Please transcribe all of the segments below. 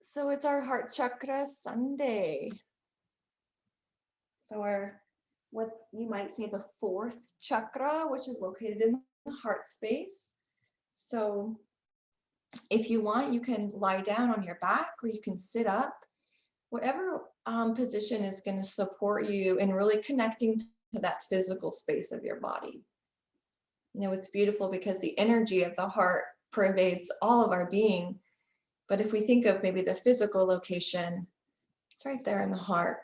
So it's our heart chakra Sunday. So our, what you might say, the fourth chakra, which is located in the heart space. So if you want, you can lie down on your back or you can sit up. Whatever position is going to support you in really connecting to that physical space of your body. You know, it's beautiful because the energy of the heart pervades all of our being. But if we think of maybe the physical location, it's right there in the heart.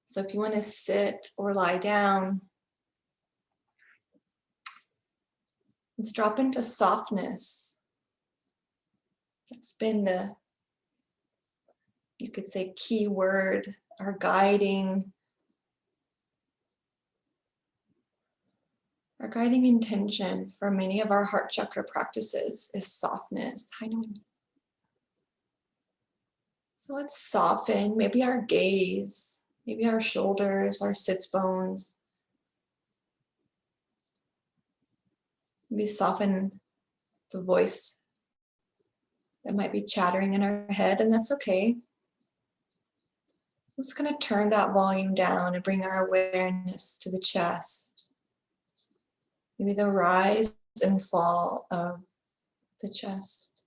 So if you want to sit or lie down, let's drop into softness. It's been the, you could say, key word, our guiding intention for many of our heart chakra practices is softness. So let's soften maybe our gaze, maybe our shoulders, our sits bones. Maybe soften the voice that might be chattering in our head, and that's okay. I'm just going to turn that volume down and bring our awareness to the chest. Maybe the rise and fall of the chest.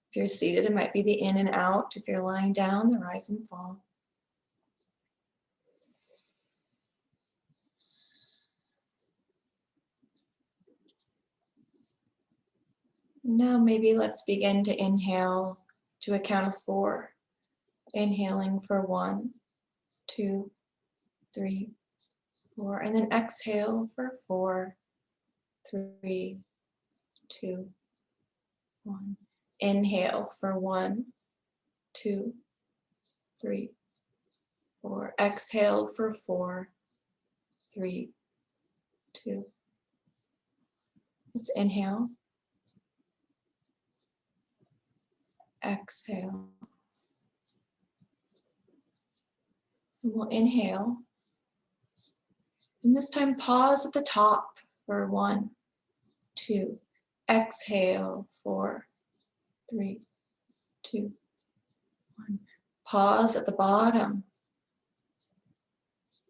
If you're seated, it might be the in and out. If you're lying down, the rise and fall. Now maybe let's begin to inhale to a count of 4. Inhaling for 1, 2, 3, 4, and then exhale for 4, 3, 2, 1. Inhale for 1, 2, 3, 4. Exhale for 4, 3, 2. Let's inhale. Exhale. And we'll inhale. And this time pause at the top for 1, 2. Exhale, 4, 3, 2, 1. Pause at the bottom.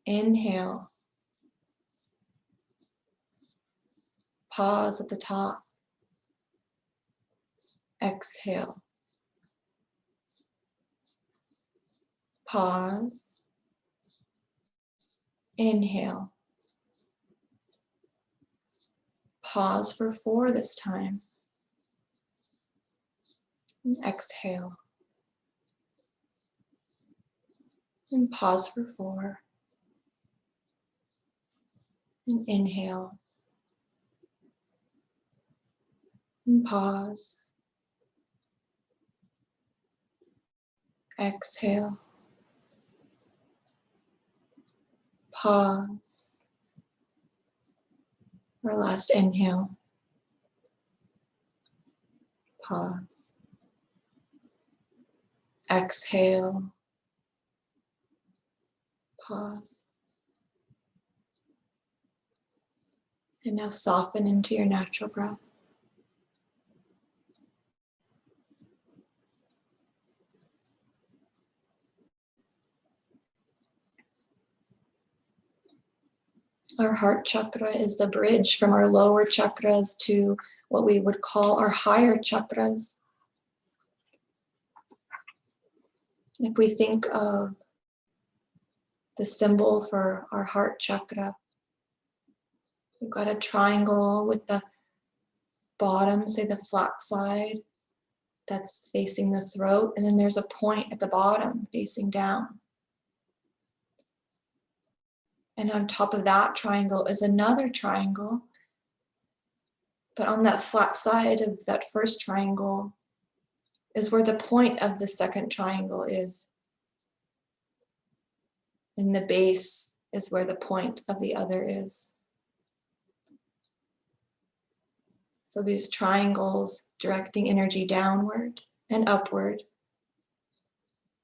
Inhale. Pause at the top. Exhale. Pause. Inhale. Pause for 4 this time. And exhale. And pause for 4. And inhale. And pause. Exhale. Pause. Our last inhale. Pause. Exhale. Pause. And now soften into your natural breath. Our heart chakra is the bridge from our lower chakras to what we would call our higher chakras. If we think of the symbol for our heart chakra, we've got a triangle with the bottom, say the flat side, that's facing the throat, and then there's a point at the bottom facing down. And on top of that triangle is another triangle, but on that flat side of that first triangle is where the point of the second triangle is. And the base is where the point of the other is. So these triangles directing energy downward and upward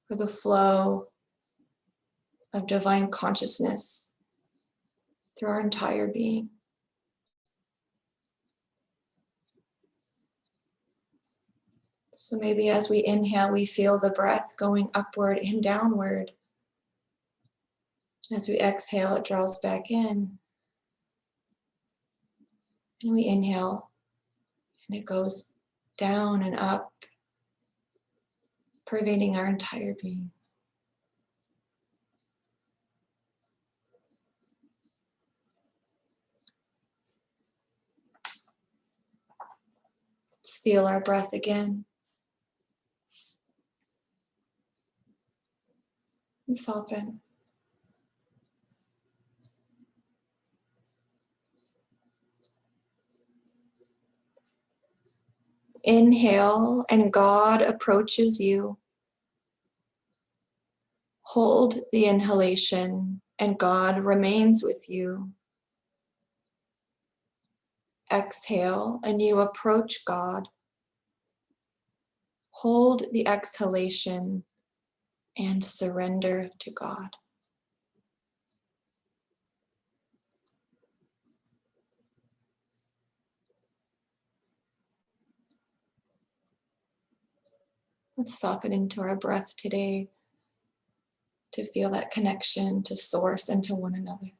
for the flow of divine consciousness through our entire being. So maybe as we inhale, we feel the breath going upward and downward. As we exhale, it draws back in. And we inhale, and it goes down and up, pervading our entire being. Let's feel our breath again. And soften. Inhale, and God approaches you. Hold the inhalation, and God remains with you. Exhale, and you approach God. Hold the exhalation and surrender to God. Let's soften into our breath today to feel that connection to Source and to one another.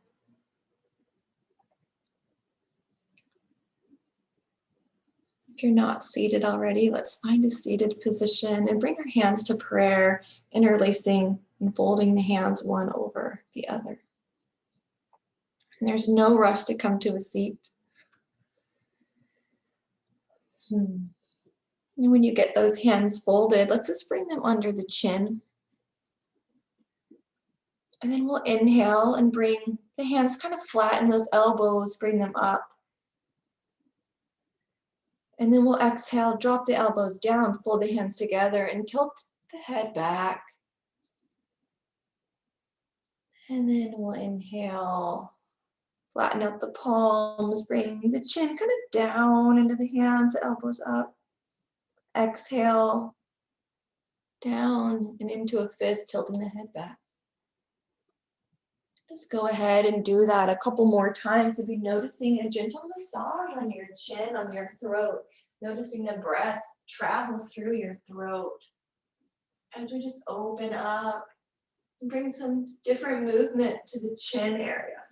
If you're not seated already, let's find a seated position and bring our hands to prayer, interlacing and folding the hands one over the other. And there's no rush to come to a seat. And when you get those hands folded, let's just bring them under the chin. And then we'll inhale and bring the hands kind of flat and those elbows, bring them up. And then we'll exhale, drop the elbows down, fold the hands together and tilt the head back. And then we'll inhale, flatten out the palms, bring the chin kind of down into the hands, the elbows up. Exhale, down and into a fist, tilting the head back. Just go ahead and do that a couple more times. You'll be noticing a gentle massage on your chin, on your throat, noticing the breath travel through your throat. As we just open up and bring some different movement to the chin area.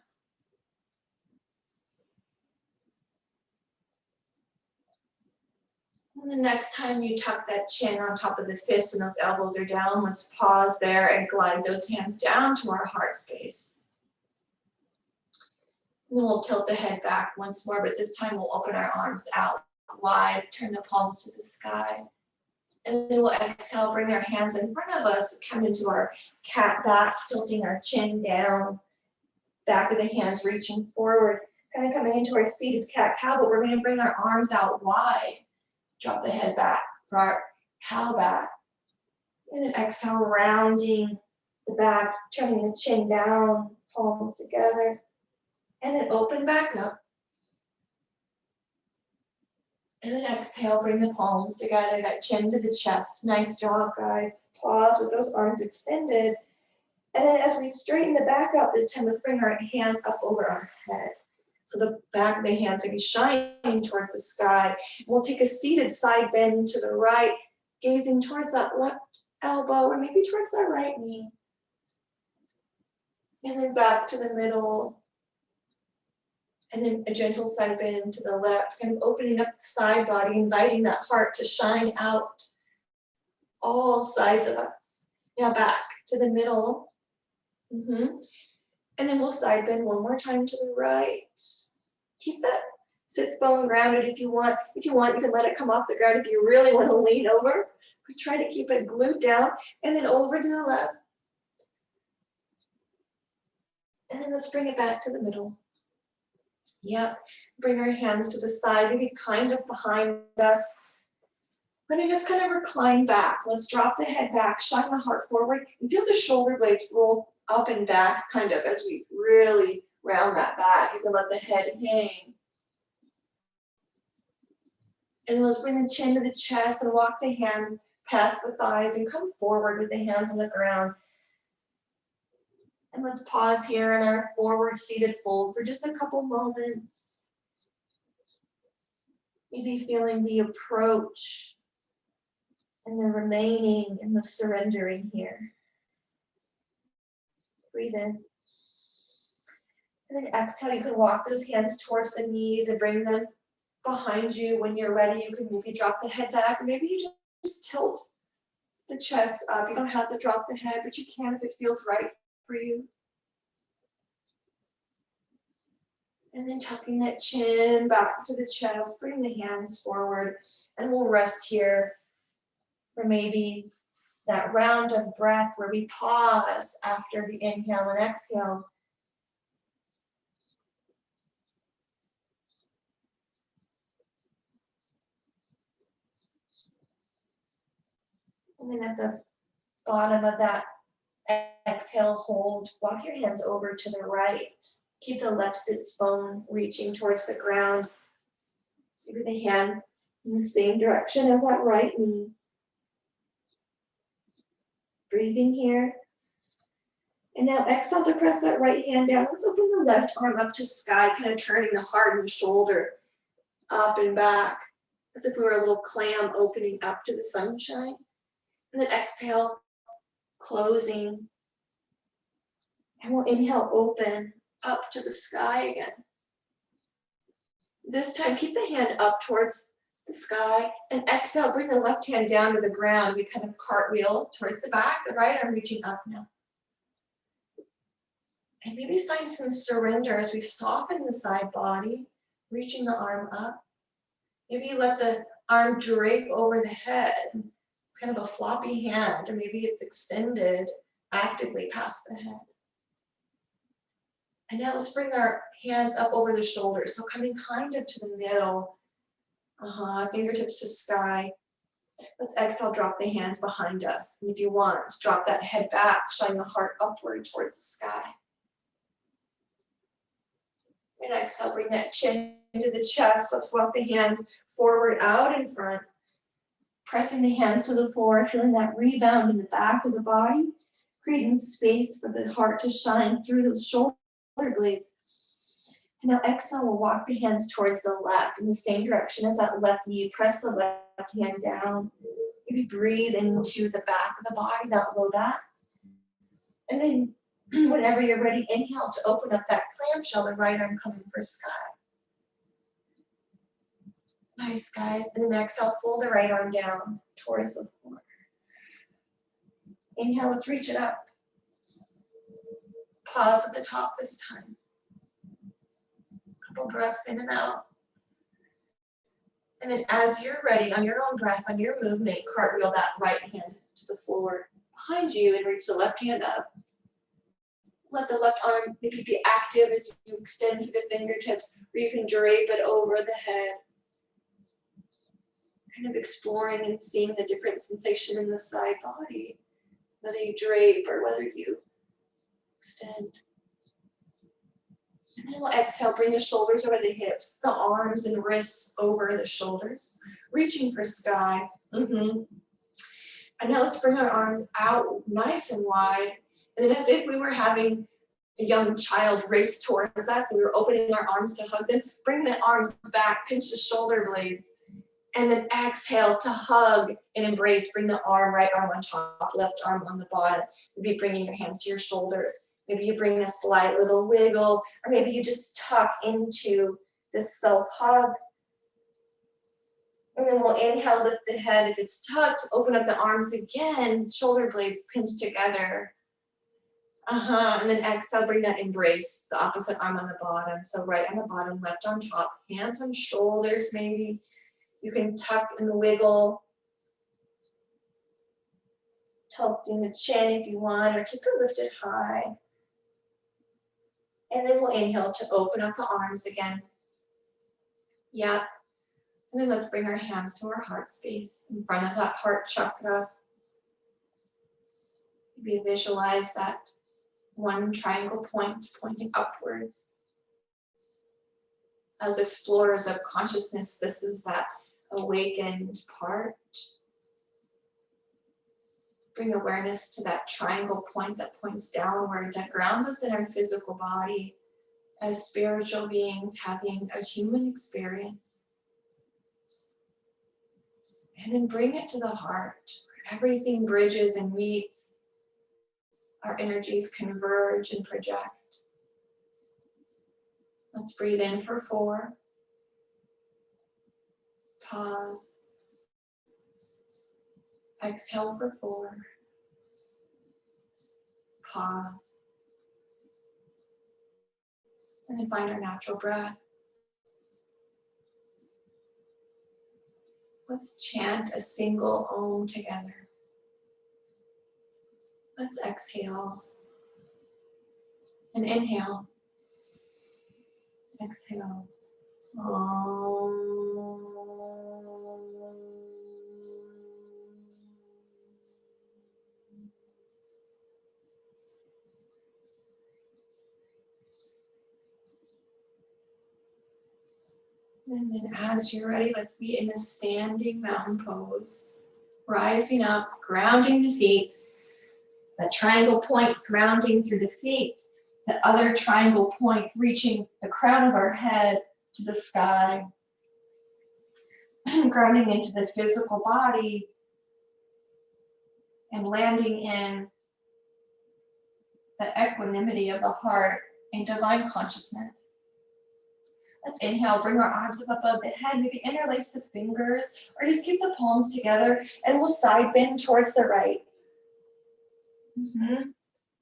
And the next time you tuck that chin on top of the fist and those elbows are down, let's pause there and glide those hands down to our heart space. And then we'll tilt the head back once more, but this time we'll open our arms out wide, turn the palms to the sky. And then we'll exhale, bring our hands in front of us, come into our cat back, tilting our chin down, back of the hands reaching forward, kind of coming into our seated cat-cow, but we're going to bring our arms out wide, drop the head back for our cow back. And then exhale, rounding the back, turning the chin down, palms together. And then open back up. And then exhale, bring the palms together, that chin to the chest. Nice job, guys. Pause with those arms extended. And then as we straighten the back out this time, let's bring our hands up over our head. So the back of the hands are going to be shining towards the sky. We'll take a seated side bend to the right, gazing towards that left elbow or maybe towards that right knee. And then back to the middle. And then a gentle side bend to the left, kind of opening up the side body, inviting that heart to shine out all sides of us. Now back to the middle. And then we'll side bend one more time to the right. Keep that sits bone grounded if you want. If you want, you can let it come off the ground if you really want to lean over. But try to keep it glued down. And then over to the left. And then let's bring it back to the middle. Yep, bring our hands to the side, maybe kind of behind us. Let me just kind of recline back. Let's drop the head back, shine the heart forward, and feel the shoulder blades roll up and back kind of as we really round that back. You can let the head hang. And let's bring the chin to the chest and walk the hands past the thighs and come forward with the hands on the ground. And let's pause here in our forward seated fold for just a couple moments. Maybe feeling the approach And then remaining in the surrendering here. Breathe in. And then exhale, you can walk those hands towards the knees and bring them behind you. When you're ready, you can maybe drop the head back, or maybe you just tilt the chest up. You don't have to drop the head, but you can if it feels right for you. And then tucking that chin back to the chest, bring the hands forward, and we'll rest here for maybe that round of breath where we pause after the inhale and exhale. And then at the bottom of that exhale, hold, walk your hands over to the right. Keep the left sits bone reaching towards the ground. Maybe the hands in the same direction as that right knee. Breathing here. And now exhale to press that right hand down. Let's open the left arm up to sky, kind of turning the heart and the shoulder up and back, as if we were a little clam opening up to the sunshine. And then exhale, closing. And we'll inhale, open up to the sky again. This time, keep the hand up towards the sky, and exhale, bring the left hand down to the ground. We kind of cartwheel towards the back, the right arm reaching up now. And maybe find some surrender as we soften the side body, reaching the arm up. Maybe you let the arm drape over the head. It's kind of a floppy hand, or maybe it's extended actively past the head. And now let's bring our hands up over the shoulders. So coming kind of to the middle. Fingertips to sky. Let's exhale, drop the hands behind us. And if you want, drop that head back, shine the heart upward towards the sky. And exhale, bring that chin into the chest. Let's walk the hands forward, out in front. Pressing the hands to the floor, feeling that rebound in the back of the body. Creating space for the heart to shine through those shoulder blades. And now exhale, we'll walk the hands towards the left in the same direction as that left knee. Press the left hand down. Maybe breathe into the back of the body, that low back. And then whenever you're ready, inhale to open up that clamshell, the right arm coming for sky. Nice, guys. And then exhale, fold the right arm down towards the floor. Inhale, let's reach it up. Pause at the top this time. Couple breaths in and out. And then as you're ready, on your own breath, on your movement, cartwheel that right hand to the floor behind you and reach the left hand up. Let the left arm maybe be active as you extend to the fingertips, or you can drape it over the head. Kind of exploring and seeing the different sensation in the side body, whether you drape or whether you extend. And then we'll exhale, bring the shoulders over the hips, the arms and wrists over the shoulders, reaching for sky. And now let's bring our arms out nice and wide. And then as if we were having a young child race towards us and we were opening our arms to hug them, bring the arms back, pinch the shoulder blades. And then exhale to hug and embrace. Bring the arm, right arm on top, left arm on the bottom. Maybe bringing your hands to your shoulders. Maybe you bring a slight little wiggle, or maybe you just tuck into this self-hug. And then we'll inhale, lift the head. If it's tucked, open up the arms again, shoulder blades pinched together. And then exhale, bring that embrace, the opposite arm on the bottom. So right on the bottom, left on top, hands on shoulders maybe. You can tuck and wiggle, tilting the chin if you want, or keep it lifted high. And then we'll inhale to open up the arms again. And then let's bring our hands to our heart space in front of that heart chakra. Maybe visualize that one triangle point pointing upwards. As explorers of consciousness, this is that awakened part. Bring awareness to that triangle point that points downward, that grounds us in our physical body as spiritual beings having a human experience. And then bring it to the heart. Everything bridges and meets. Our energies converge and project. Let's breathe in for 4. Pause. Exhale for 4. Pause. And then find our natural breath. Let's chant a single Om together. Let's exhale and inhale. Exhale. Om. And then as you're ready, let's be in a standing mountain pose. Rising up, grounding the feet. That triangle point grounding through the feet. The other triangle point reaching the crown of our head to the sky. Grounding into the physical body. And landing in the equanimity of the heart and divine consciousness. Let's inhale, bring our arms up above the head, maybe interlace the fingers, or just keep the palms together, and we'll side bend towards the right.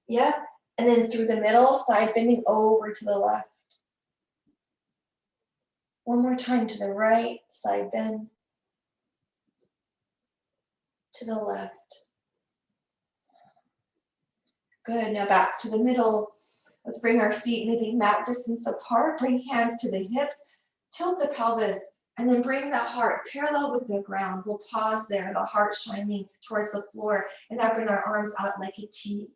Yeah, and then through the middle, side bending over to the left. One more time to the right, side bend. To the left. Good, now back to the middle. Let's bring our feet maybe mat distance apart, bring hands to the hips, tilt the pelvis, and then bring the heart parallel with the ground. We'll pause there, the heart shining towards the floor, and now bring our arms out like a T.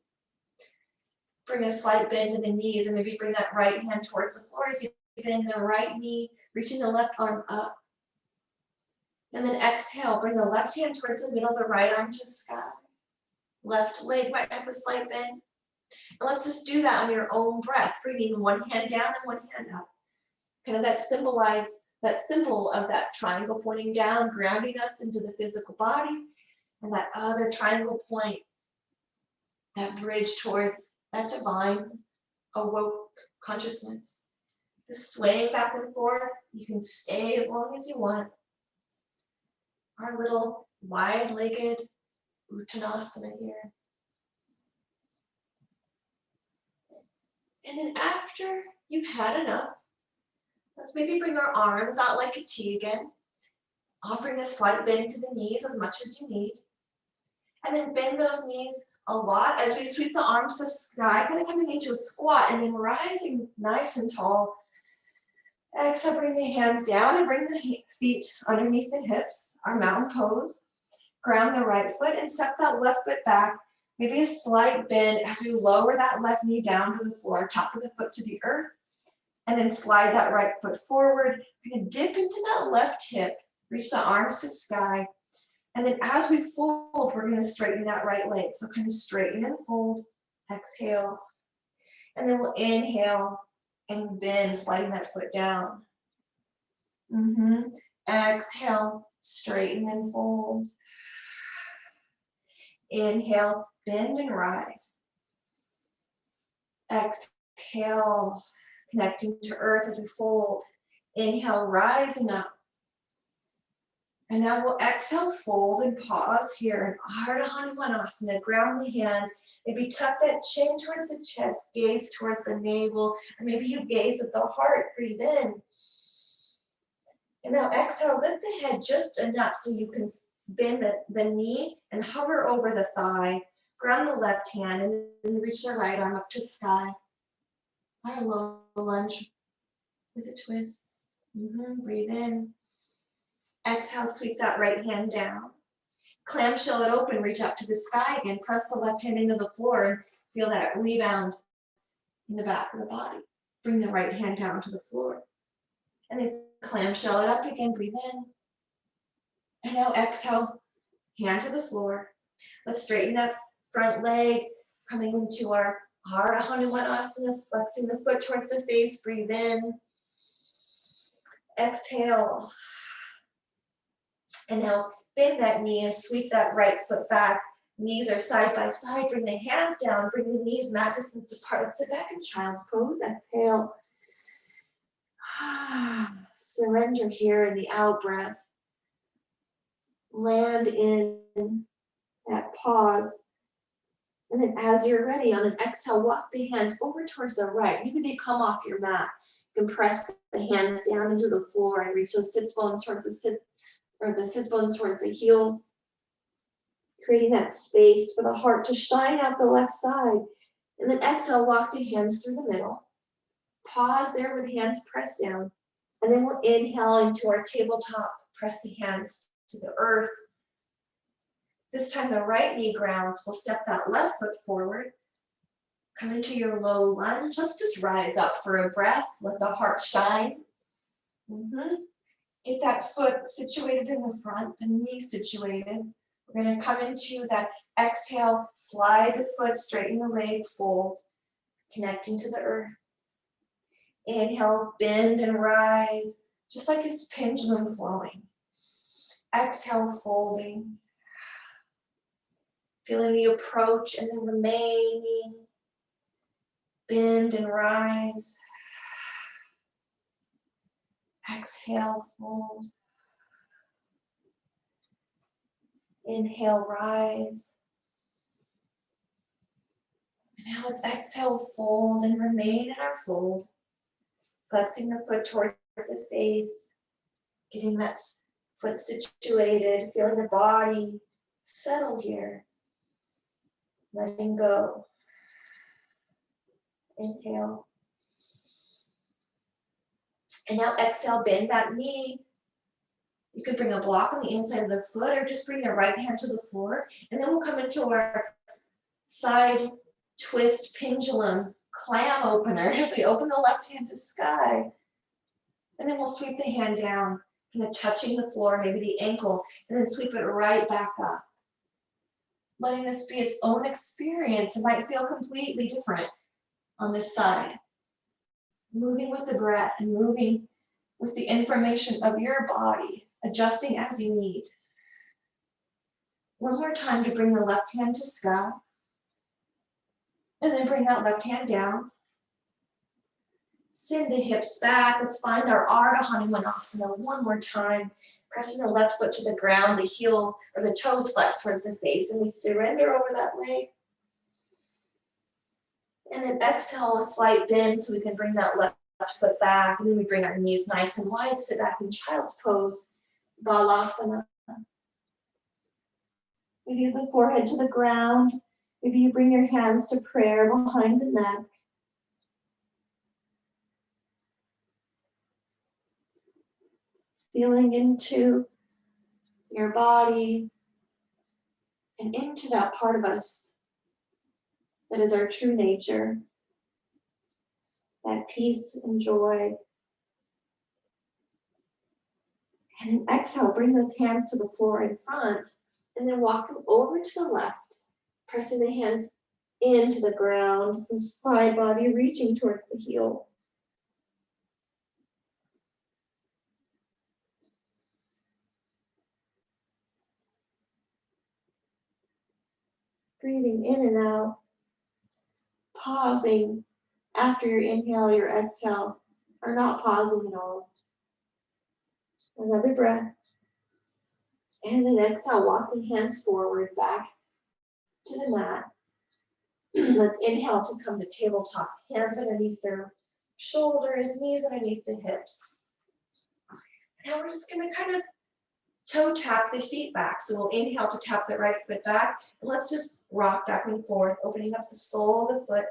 Bring a slight bend to the knees, and maybe bring that right hand towards the floor as you bend the right knee, reaching the left arm up. And then exhale, bring the left hand towards the middle, the right arm to sky. Left leg might have a slight bend. And let's just do that on your own breath, bringing one hand down and one hand up. Kind of that symbol of that triangle pointing down, grounding us into the physical body, and that other triangle point, that bridge towards that divine awoke consciousness. This swaying back and forth, you can stay as long as you want. Our little wide-legged Uttanasana here. And then after you've had enough, let's maybe bring our arms out like a T again, offering a slight bend to the knees as much as you need. And then bend those knees a lot as we sweep the arms to the sky, kind of coming into a squat and then rising nice and tall. Exhale, bring the hands down and bring the feet underneath the hips, our mountain pose. Ground the right foot and step that left foot back. Maybe a slight bend as we lower that left knee down to the floor, top of the foot to the earth, and then slide that right foot forward. We're gonna dip into that left hip, reach the arms to sky, and then as we fold, we're gonna straighten that right leg. So kind of straighten and fold, exhale, and then we'll inhale and bend, sliding that foot down. Exhale, straighten and fold. Inhale, bend and rise. Exhale, connecting to earth as we fold. Inhale, rising up. And now we'll exhale, fold and pause here in Ardha Hanumanasana. Ground the hands. Maybe tuck that chin towards the chest, gaze towards the navel, or maybe you gaze at the heart. Breathe in. And now exhale, lift the head just enough so you can bend the knee and hover over the thigh. Ground the left hand and then reach the right arm up to sky. Our low lunge with a twist. Breathe in. Exhale, sweep that right hand down. Clamshell it open, reach up to the sky again. Press the left hand into the floor and feel that rebound in the back of the body. Bring the right hand down to the floor. And then clamshell it up again, breathe in. And now exhale, hand to the floor. Let's straighten that front leg, coming into our Ardha Hanumanasana, flexing the foot towards the face, breathe in. Exhale. And now bend that knee and sweep that right foot back. Knees are side by side. Bring the hands down. Bring the knees mat distance apart. Sit back in child's pose. Exhale. Surrender here in the out breath. Land in that pause. And then as you're ready, on an exhale, walk the hands over towards the right. Maybe they come off your mat. You can press the hands down into the floor and reach those sits bones towards the sits bones towards the heels. Creating that space for the heart to shine out the left side. And then exhale, walk the hands through the middle. Pause there with hands pressed down. And then we'll inhale into our tabletop. Press the hands to the earth. This time the right knee grounds. We'll step that left foot forward. Come into your low lunge. Let's just rise up for a breath. Let the heart shine. Get that foot situated in the front, the knee situated. We're going to come into that exhale, slide the foot, straighten the leg, fold, connecting to the earth. Inhale, bend and rise, just like it's pendulum flowing. Exhale, folding. Feeling the approach and then remaining. Bend and rise. Exhale, fold. Inhale, rise. And now let's exhale, fold, and remain in our fold. Flexing the foot towards the face. Getting that foot situated. Feeling the body settle here. Letting go. Inhale. And now exhale, bend that knee. You could bring a block on the inside of the foot or just bring the right hand to the floor. And then we'll come into our side twist pendulum clam opener as we open the left hand to sky. And then we'll sweep the hand down, kind of touching the floor, maybe the ankle, and then sweep it right back up. Letting this be its own experience. It might feel completely different on this side. Moving with the breath and moving with the information of your body, adjusting as you need. One more time to bring the left hand to sky. And then bring that left hand down. Send the hips back. Let's find our ardha hanumanasana one more time. Pressing the left foot to the ground, the heel or the toes flex towards the face, and we surrender over that leg. And then exhale, a slight bend so we can bring that left foot back, and then we bring our knees nice and wide, sit back in child's pose, balasana. Maybe the forehead to the ground. Maybe you bring your hands to prayer behind the neck. Feeling into your body and into that part of us that is our true nature, that peace and joy. And then exhale, bring those hands to the floor in front, and then walk them over to the left, pressing the hands into the ground, the side body reaching towards the heel. Breathing in and out, pausing after your inhale, your exhale, or not pausing at all. Another breath. And then exhale, walk the hands forward, back to the mat. Let's inhale to come to tabletop. Hands underneath their shoulders, knees underneath the hips. Now we're just going to kind of toe tap the feet back. So we'll inhale to tap the right foot back. And let's just rock back and forth, opening up the sole of the foot.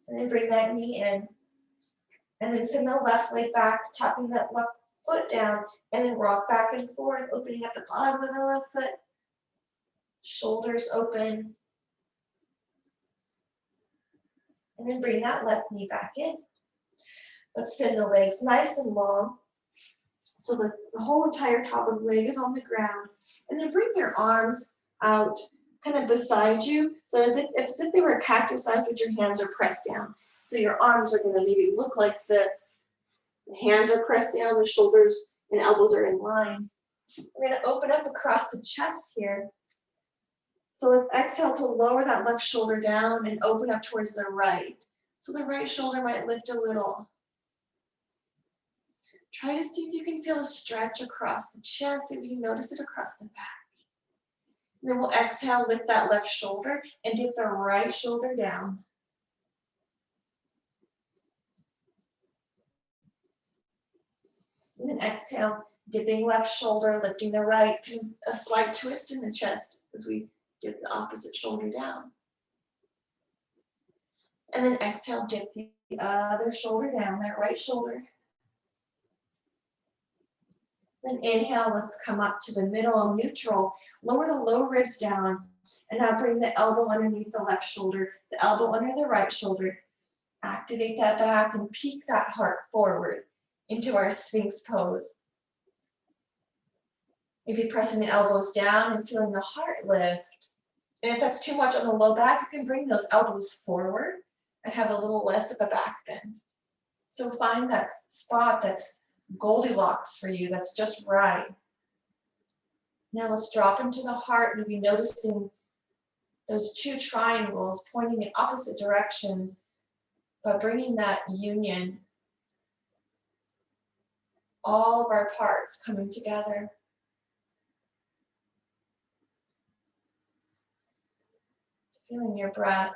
And then bring that knee in. And then send the left leg back, tapping that left foot down. And then rock back and forth, opening up the bottom of the left foot. Shoulders open. And then bring that left knee back in. Let's send the legs nice and long. So the whole entire top of the leg is on the ground. And then bring your arms out kind of beside you. So as if they were cactus arms, but your hands are pressed down. So your arms are going to maybe look like this. The hands are pressed down, the shoulders and elbows are in line. We're going to open up across the chest here. So let's exhale to lower that left shoulder down and open up towards the right. So the right shoulder might lift a little. Try to see if you can feel a stretch across the chest. Maybe you notice it across the back. And then we'll exhale, lift that left shoulder and dip the right shoulder down. And then exhale, dipping left shoulder, lifting the right, kind of a slight twist in the chest as we dip the opposite shoulder down. And then exhale, dip the other shoulder down, that right shoulder. Then inhale, let's come up to the middle, neutral. Lower the low ribs down. And now bring the elbow underneath the left shoulder, the elbow under the right shoulder. Activate that back and peek that heart forward into our Sphinx pose. Maybe pressing the elbows down and feeling the heart lift. And if that's too much on the low back, you can bring those elbows forward and have a little less of a back bend. So find that spot that's Goldilocks for you, that's just right. Now let's drop into the heart, maybe noticing those two triangles pointing in opposite directions, but bringing that union, all of our parts coming together. Feeling your breath.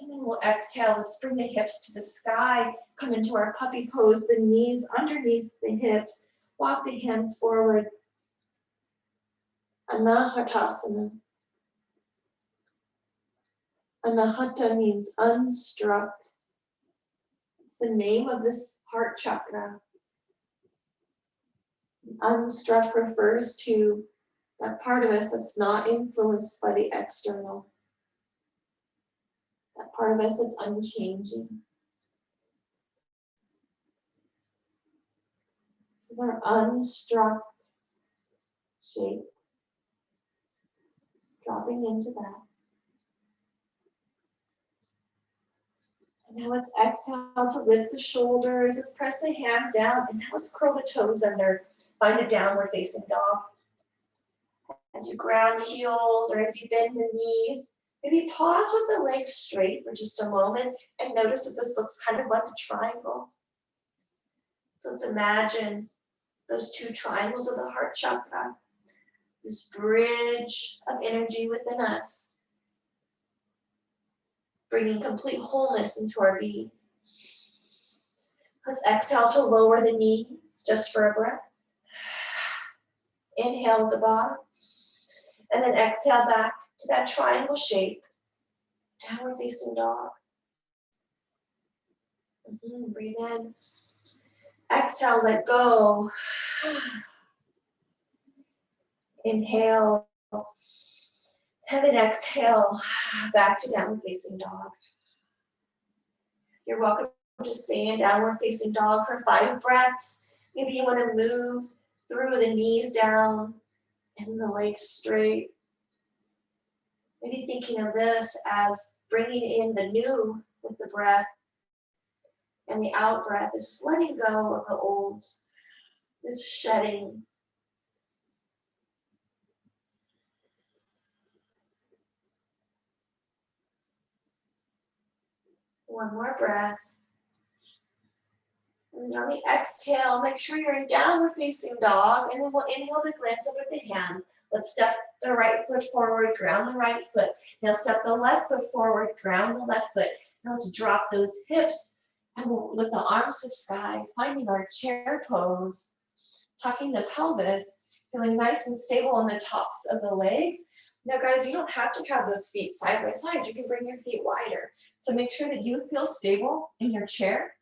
And then we'll exhale. Let's bring the hips to the sky. Come into our puppy pose. The knees underneath the hips. Walk the hands forward. Anahatasana. Anahata means unstruck. It's the name of this heart chakra. Unstruck refers to that part of us that's not influenced by the external. That part of us that's unchanging. This is our unstruck shape. Dropping into that. And now let's exhale to lift the shoulders. Let's press the hands down. And now let's curl the toes under. Find a downward facing dog. As you ground the heels or as you bend the knees, maybe pause with the legs straight for just a moment and notice that this looks kind of like a triangle. So let's imagine those two triangles of the heart chakra, this bridge of energy within us, bringing complete wholeness into our being. Let's exhale to lower the knees just for a breath. Inhale at the bottom. And then exhale back to that triangle shape. Downward facing dog. Breathe in. Exhale, let go. Inhale. And then exhale back to downward facing dog. You're welcome to stay in downward facing dog for 5 breaths. Maybe you want to move through the knees down and the legs straight. Maybe thinking of this as bringing in the new with the breath, and the out breath is letting go of the old, this shedding. One more breath. And then on the exhale, make sure you're in downward facing dog, and then we'll inhale to glance up at the hand. Let's step the right foot forward, ground the right foot. Now step the left foot forward, ground the left foot. Now let's drop those hips and we'll lift the arms to sky, finding our chair pose, tucking the pelvis, feeling nice and stable on the tops of the legs. Now guys, you don't have to have those feet side by side. You can bring your feet wider. So make sure that you feel stable in your chair.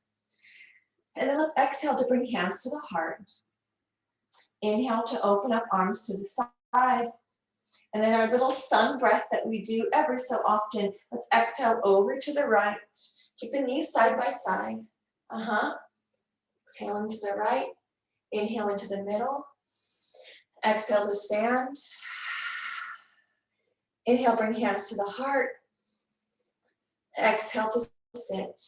And then let's exhale to bring hands to the heart. Inhale to open up arms to the side. And then our little sun breath that we do every so often, let's exhale over to the right. Keep the knees side by side. Exhale into the right. Inhale into the middle. Exhale to stand. Inhale, bring hands to the heart. Exhale to sit.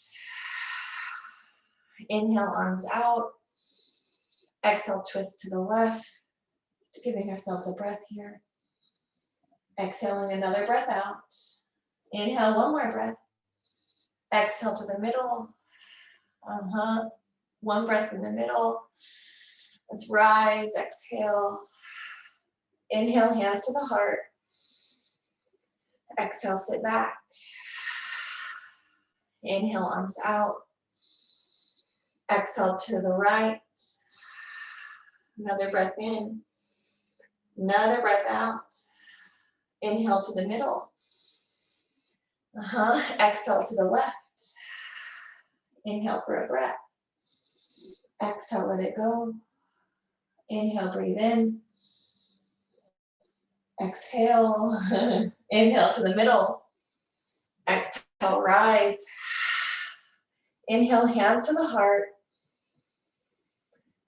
Inhale, arms out. Exhale, twist to the left. Giving ourselves a breath here. Exhaling another breath out. Inhale, one more breath. Exhale to the middle. One breath in the middle. Let's rise, exhale. Inhale, hands to the heart. Exhale, sit back. Inhale, arms out. Exhale to the right. Another breath in. Another breath out. Inhale to the middle. Exhale to the left. Inhale for a breath. Exhale, let it go. Inhale, breathe in. Exhale. Inhale to the middle. Exhale, rise. Inhale, hands to the heart.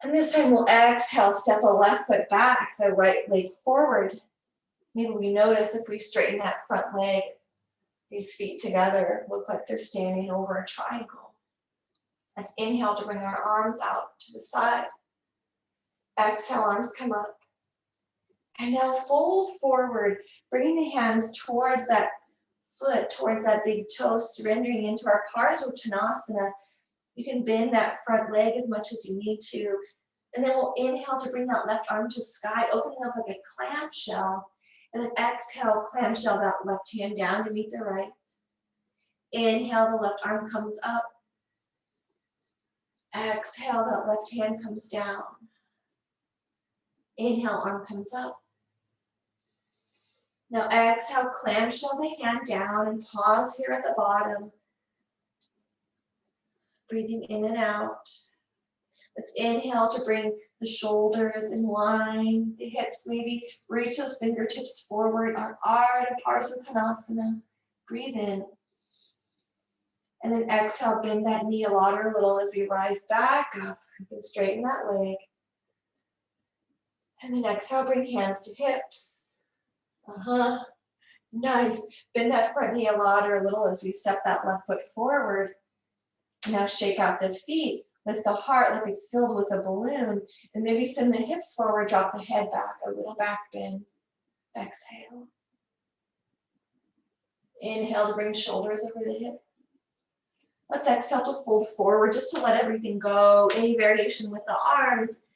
And this time we'll exhale, step a left foot back, the right leg forward. Maybe we notice if we straighten that front leg, these feet together look like they're standing over a triangle. Let's inhale to bring our arms out to the side. Exhale, arms come up. And now fold forward, bringing the hands towards that foot, towards that big toe, surrendering into our hanumanasana. You can bend that front leg as much as you need to. And then we'll inhale to bring that left arm to sky, opening up like a clamshell. And then exhale, clamshell that left hand down to meet the right. Inhale, the left arm comes up. Exhale, that left hand comes down. Inhale, arm comes up. Now exhale, clamshell the hand down and pause here at the bottom. Breathing in and out. Let's inhale to bring the shoulders in line, the hips maybe. Reach those fingertips forward, our ardha hanumanasana. Breathe in. And then exhale, bend that knee a lot or a little as we rise back up. You can straighten that leg. And then exhale, bring hands to hips. Nice. Bend that front knee a lot or a little as we step that left foot forward. Now shake out the feet. Lift the heart like it's filled with a balloon. And maybe send the hips forward, drop the head back, a little back bend. Exhale. Inhale to bring shoulders over the hip. Let's exhale to fold forward just to let everything go. Any variation with the arms.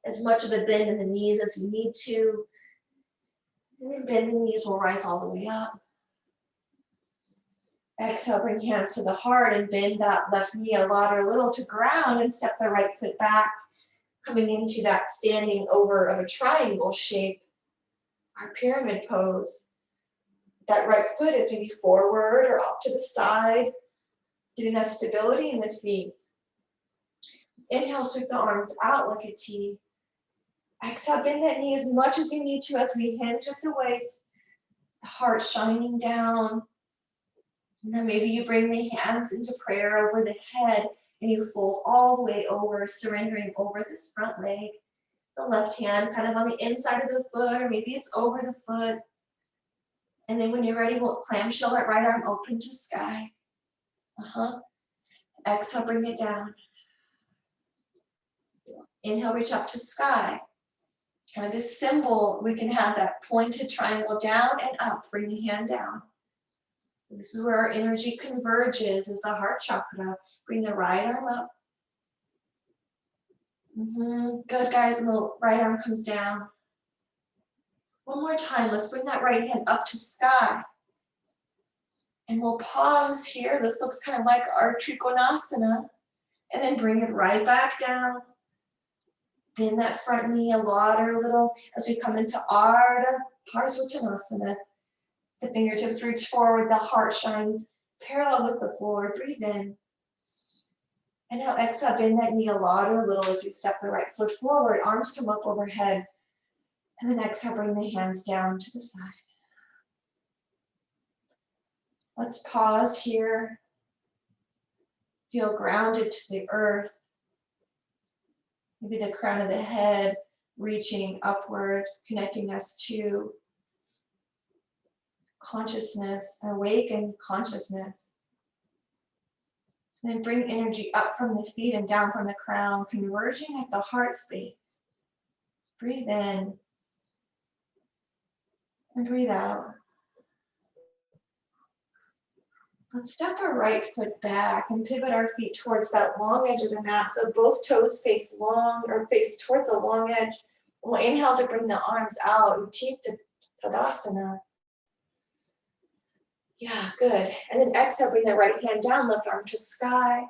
As much of a bend in the knees as you need to. And then bend the knees, will rise all the way up. Exhale, bring hands to the heart and bend that left knee a lot or a little to ground and step the right foot back, coming into that standing over of a triangle shape, our pyramid pose. That right foot is maybe forward or up to the side, getting that stability in the feet. Let's inhale, sweep the arms out like a T. Exhale, bend that knee as much as you need to as we hinge at the waist, the heart shining down. And then maybe you bring the hands into prayer over the head and you fold all the way over, surrendering over this front leg. The left hand kind of on the inside of the foot, or maybe it's over the foot. And then when you're ready, we'll clamshell that right arm open to sky. Exhale, bring it down. Inhale, reach up to sky. Kind of this symbol, we can have that pointed triangle down and up, bring the hand down. This is where our energy converges, is the heart chakra. Bring the right arm up. Good, guys, and the right arm comes down. One more time, let's bring that right hand up to sky. And we'll pause here. This looks kind of like our trikonasana. And then bring it right back down. Bend that front knee a lot or a little as we come into ardha hanumanasana. The fingertips reach forward, the heart shines parallel with the floor. Breathe in. And now exhale, bend that knee a lot or a little as we step the right foot forward. Arms come up overhead. And then exhale, bring the hands down to the side. Let's pause here. Feel grounded to the earth. Maybe the crown of the head reaching upward, connecting us to consciousness, awakened consciousness. Then bring energy up from the feet and down from the crown, converging at the heart space. Breathe in and breathe out. Let's step our right foot back and pivot our feet towards that long edge of the mat. So both toes face long or face towards the long edge. We'll inhale to bring the arms out, Utthita Tadasana. Yeah, good. And then exhale, bring the right hand down, left arm to sky.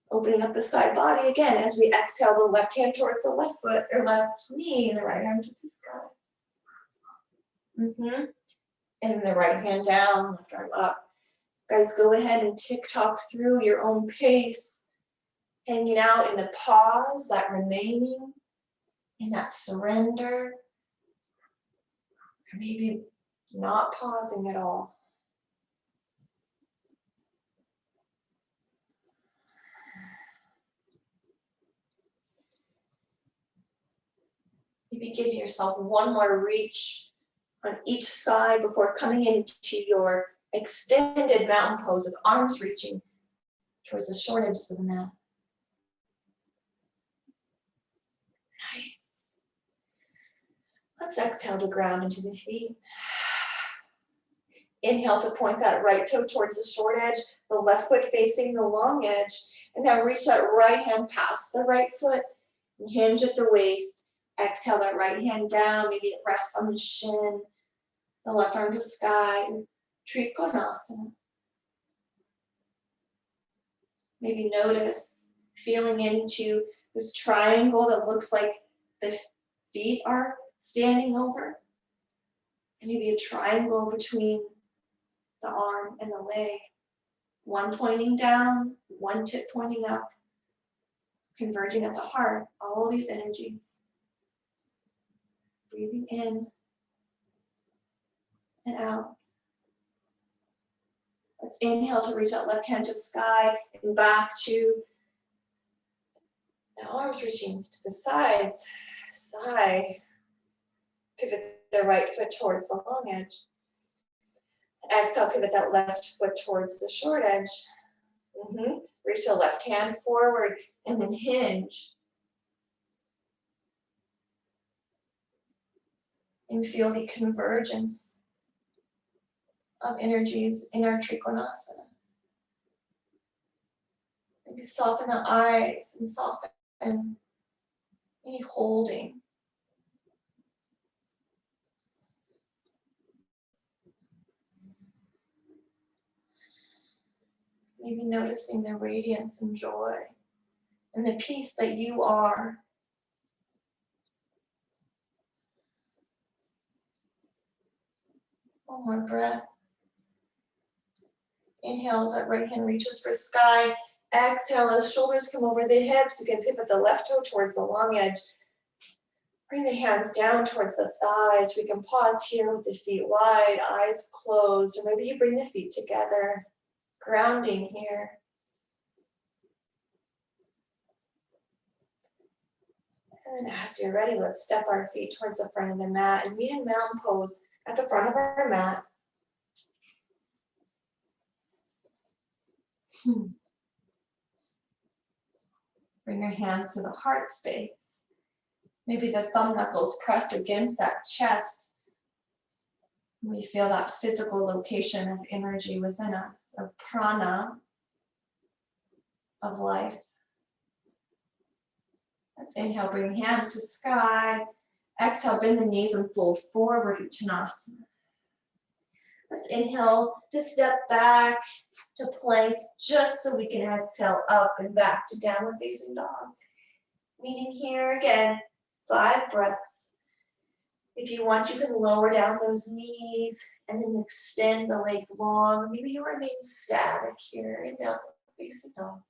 Opening up the side body again as we exhale, the left hand towards the left foot or left knee and the right arm to the sky. And the right hand down, left arm up. Guys, go ahead and tick-tock through your own pace, hanging out in the pause, that remaining, in that surrender, or maybe not pausing at all. Maybe give yourself one more reach on each side before coming into your extended mountain pose with arms reaching towards the short edges of the mat. Nice. Let's exhale to ground into the feet. Inhale to point that right toe towards the short edge, the left foot facing the long edge. And now reach that right hand past the right foot and hinge at the waist. Exhale that right hand down, maybe it rests on the shin. The left arm to sky, Trikonasana. Maybe notice feeling into this triangle that looks like the feet are standing over. And maybe a triangle between the arm and the leg. One pointing down, one tip pointing up, converging at the heart, all these energies. Breathing in and out. Let's inhale to reach that left hand to sky and back to the arms reaching to the sides. Sigh. Pivot the right foot towards the long edge. Exhale, pivot that left foot towards the short edge. Reach the left hand forward and then hinge. And feel the convergence of energies in our Trikonasana. Maybe soften the eyes and soften any holding. Maybe noticing the radiance and joy and the peace that you are. One more breath. Inhale as that right hand reaches for sky. Exhale as shoulders come over the hips. You can pivot the left toe towards the long edge. Bring the hands down towards the thighs. We can pause here with the feet wide, eyes closed, or maybe you bring the feet together. Grounding here. And then as you're ready, let's step our feet towards the front of the mat and meet in mountain pose at the front of our mat. Bring your hands to the heart space. Maybe the thumb knuckles press against that chest. We feel that physical location of energy within us, of prana, of life. Let's inhale, bring hands to sky. Exhale, bend the knees and fold forward, Uttanasana. Let's inhale to step back to plank, just so we can exhale up and back to downward facing dog. Meaning here again, 5 breaths. If you want, you can lower down those knees and then extend the legs long. Maybe you remain static here in downward facing dog.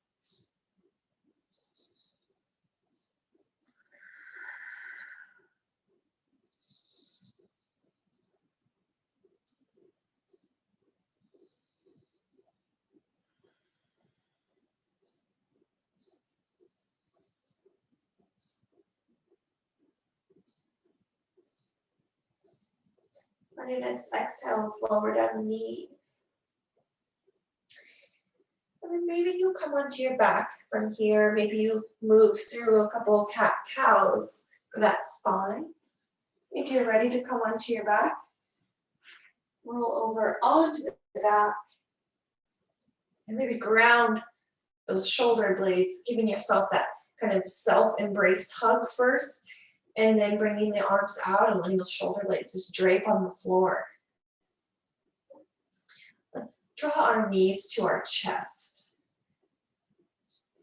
On your next exhale, let's lower down the knees. And then maybe you come onto your back from here. Maybe you move through a couple cat-cows for that spine. If you're ready to come onto your back, roll over onto the back and maybe ground those shoulder blades, giving yourself that kind of self-embrace hug first, and then bringing the arms out and letting those shoulder blades just drape on the floor. Let's draw our knees to our chest.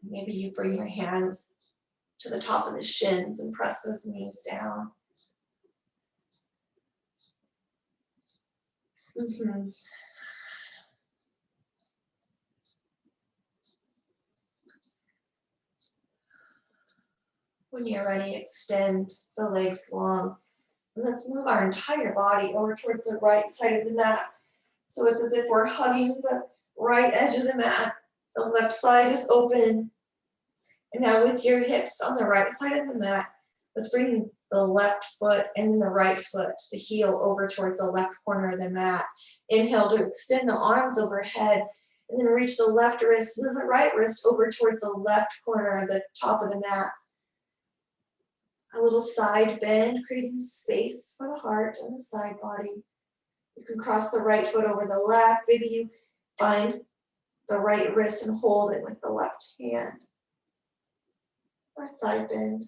Maybe you bring your hands to the top of the shins and press those knees down. When you're ready, extend the legs long. And let's move our entire body over towards the right side of the mat. So it's as if we're hugging the right edge of the mat. The left side is open. And now with your hips on the right side of the mat, let's bring the left foot and then the right foot, the heel, over towards the left corner of the mat. Inhale to extend the arms overhead, and then reach the left wrist and then the right wrist over towards the left corner of the top of the mat. A little side bend, creating space for the heart and the side body. You can cross the right foot over the left. Maybe you find the right wrist and hold it with the left hand. Or side bend.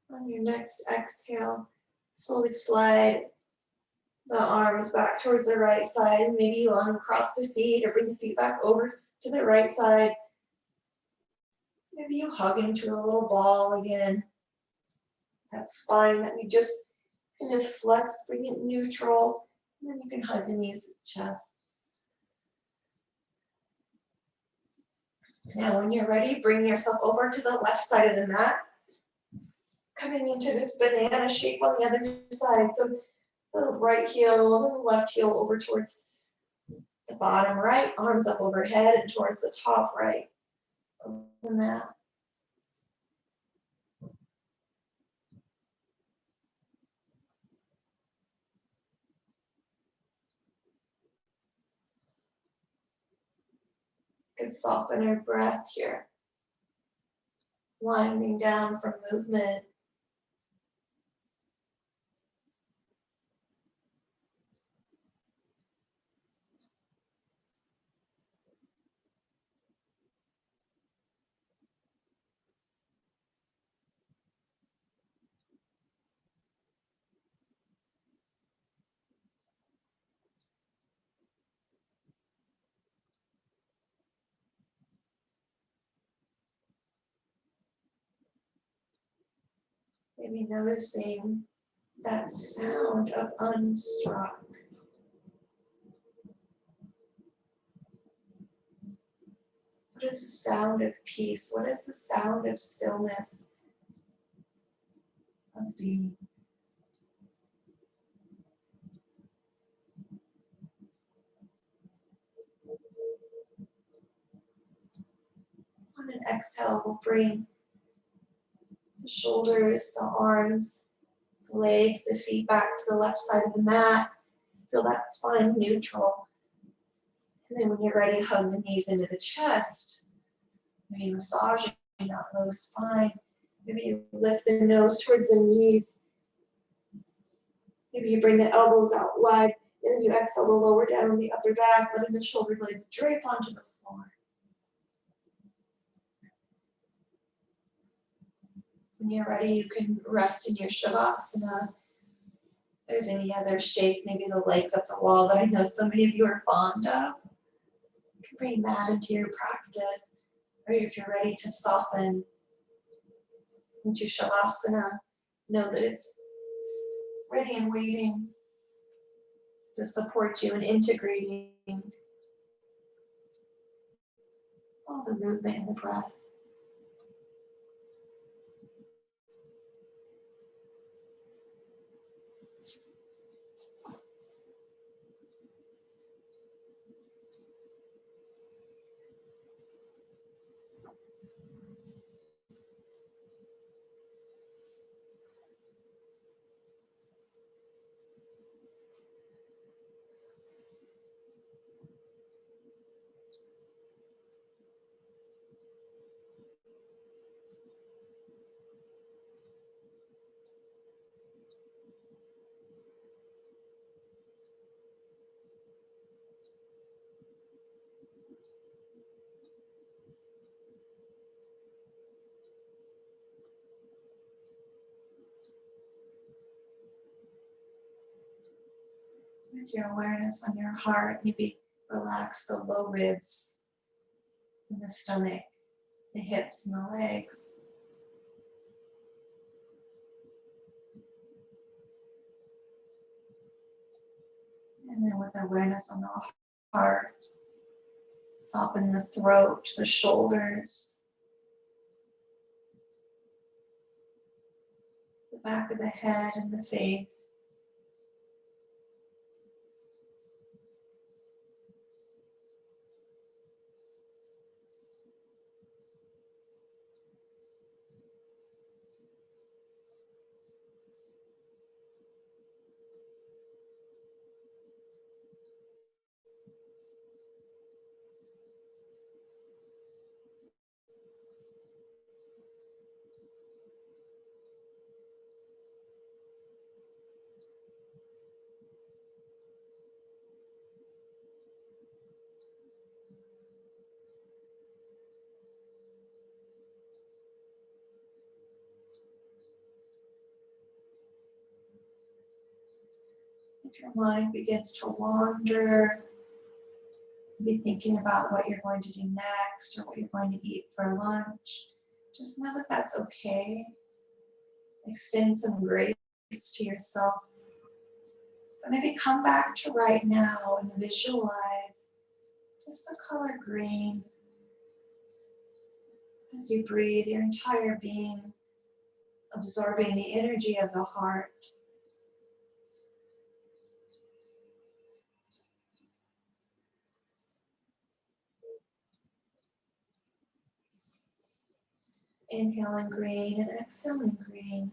On your next exhale, slowly slide the arms back towards the right side. Maybe you uncross the feet or bring the feet back over to the right side. Maybe you hug into a little ball again. That spine that we just kind of flex, bring it neutral. And then you can hug the knees to the chest. Now when you're ready, bring yourself over to the left side of the mat. Coming into this banana shape on the other side. So the right heel and the left heel over towards the bottom right, arms up overhead and towards the top right of the mat. You can soften our breath here. Winding down from movement. Maybe noticing that sound of unstruck. What is the sound of peace? What is the sound of stillness, of being? On an exhale, we'll bring the shoulders, the arms, the legs, the feet back to the left side of the mat. Feel that spine neutral. And then when you're ready, hug the knees into the chest. Maybe massaging that low spine. Maybe you lift the nose towards the knees. Maybe you bring the elbows out wide. And then you exhale to lower down on the upper back, letting the shoulder blades drape onto the floor. When you're ready, you can rest in your shavasana. If there's any other shape, maybe the legs up the wall that I know so many of you are fond of. You can bring that into your practice. Or if you're ready to soften into shavasana, know that it's ready and waiting to support you in integrating all the movement in the breath. With your awareness on your heart, maybe relax the low ribs and the stomach, the hips and the legs. And then with awareness on the heart, soften the throat, the shoulders, the back of the head and the face. If your mind begins to wander, be thinking about what you're going to do next or what you're going to eat for lunch, just know that that's okay. Extend some grace to yourself. But maybe come back to right now and visualize just the color green. As you breathe, your entire being absorbing the energy of the heart. Inhaling green and exhaling green.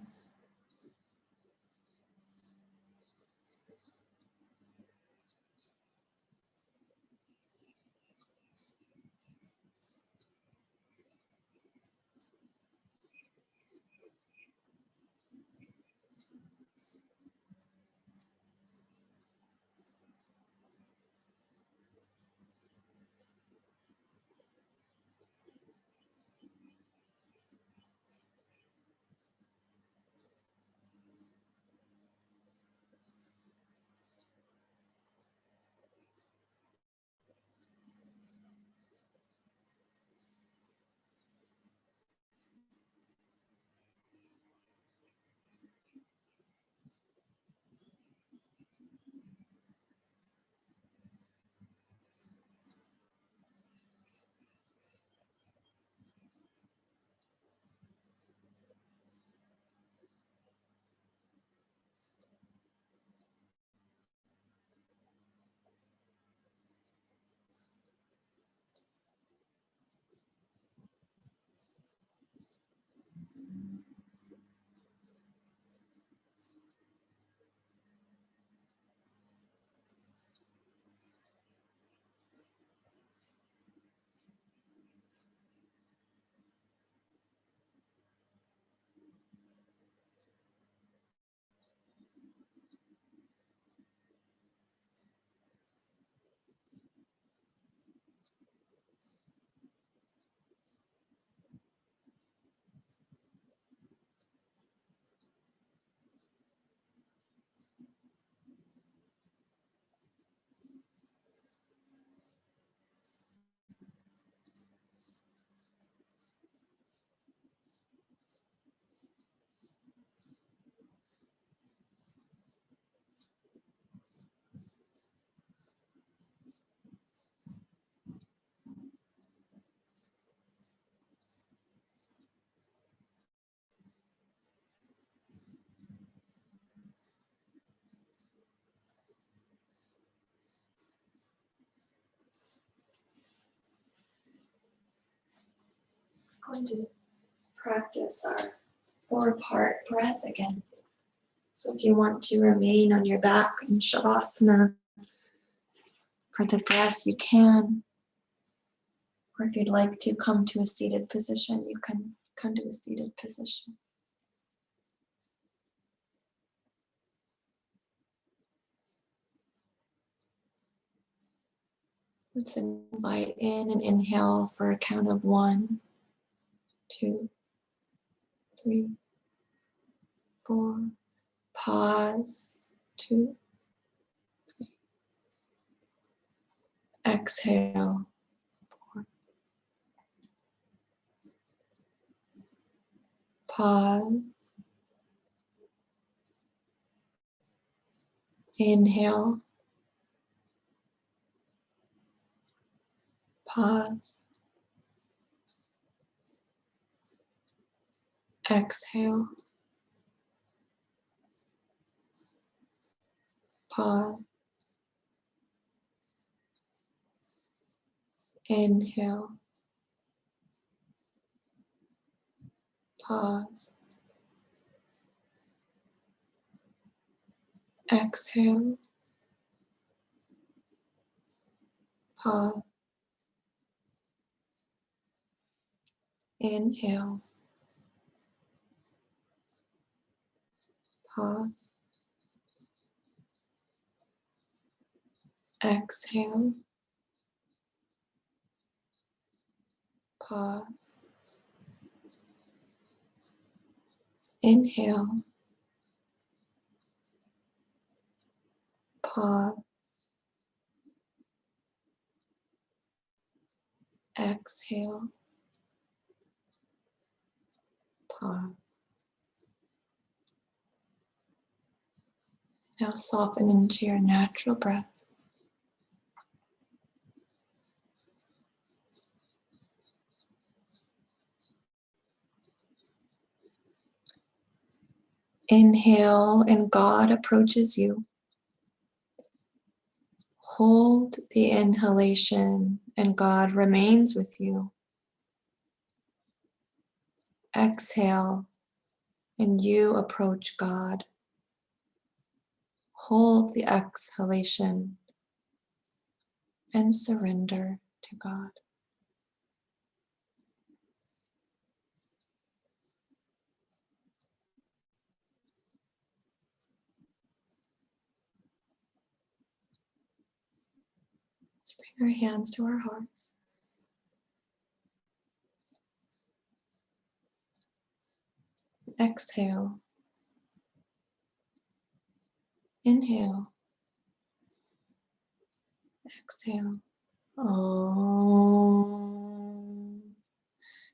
going to practice our 4-part breath again. So if you want to remain on your back in Shavasana for the breath, you can. Or if you'd like to come to a seated position, you can come to a seated position. Let's invite in and inhale for a count of 1, 2, 3, 4. Pause. 2, 3. Exhale. 4. Pause. Inhale. Pause. Exhale. Pause. Inhale. Pause. Exhale. Pause. Inhale. Pause. Exhale. Pause. Inhale. Pause. Exhale. Pause. Now soften into your natural breath. Inhale and God approaches you. Hold the inhalation and God remains with you. Exhale and you approach God. Hold the exhalation and surrender to God. Let's bring our hands to our hearts. Exhale. Inhale. Exhale. Om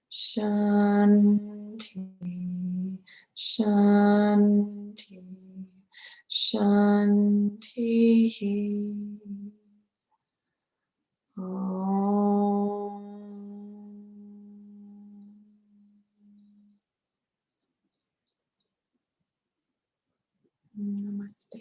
Shanti, Shanti, Shanti. Om. Namaste.